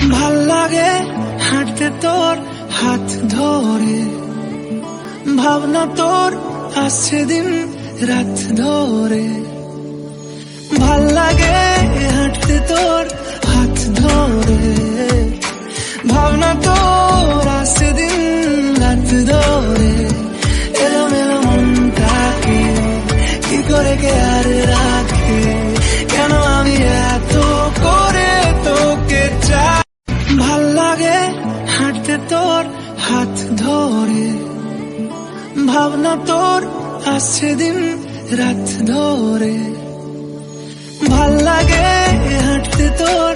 ভাল লাগে হাঁটতে তোর হাত ধরে, ভাবনা তোর আসছে দিন রাত ধরে। ভাল লাগে হাঁটতে তোর হাত ধরে, ভাবনা তোর আসছে দিন রাত ধরে। এলোমেলো মনটাকে কি করে কে আর রাখে, কেন আমি এত করে তোকে চাই। ভাল লাগে হাঁটতে তোর হাত ধরে, ভাবনা তোর আসছে দিন রাত ধরে। ভাল লাগে হাঁটতে তোর